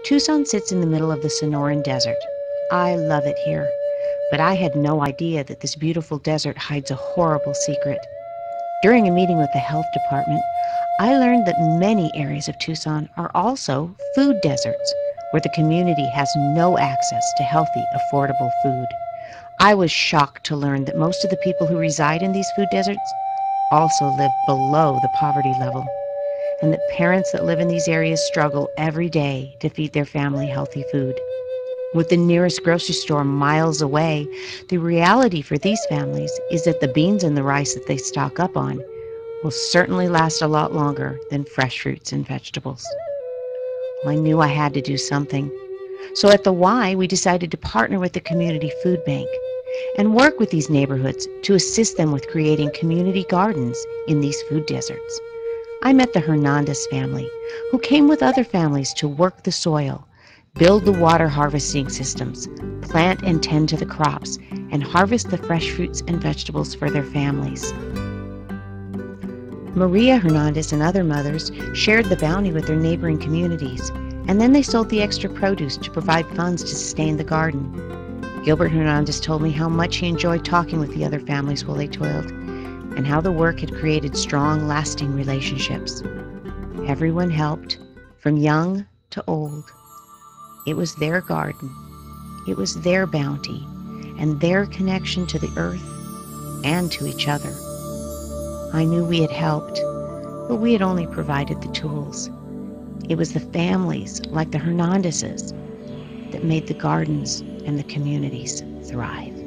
Tucson sits in the middle of the Sonoran Desert. I love it here, but I had no idea that this beautiful desert hides a horrible secret. During a meeting with the health department, I learned that many areas of Tucson are also food deserts, where the community has no access to healthy, affordable food. I was shocked to learn that most of the people who reside in these food deserts also live below the poverty level, and that parents that live in these areas struggle every day to feed their family healthy food. With the nearest grocery store miles away, the reality for these families is that the beans and the rice that they stock up on will certainly last a lot longer than fresh fruits and vegetables. Well, I knew I had to do something. So at the Y, we decided to partner with the Community Food Bank and work with these neighborhoods to assist them with creating community gardens in these food deserts. I met the Hernandez family, who came with other families to work the soil, build the water harvesting systems, plant and tend to the crops, and harvest the fresh fruits and vegetables for their families. Maria Hernandez and other mothers shared the bounty with their neighboring communities, and then they sold the extra produce to provide funds to sustain the garden. Gilbert Hernandez told me how much he enjoyed talking with the other families while they toiled, and how the work had created strong, lasting relationships. Everyone helped, from young to old. It was their garden, it was their bounty, and their connection to the earth and to each other. I knew we had helped, but we had only provided the tools. It was the families, like the Hernandezes, that made the gardens and the communities thrive.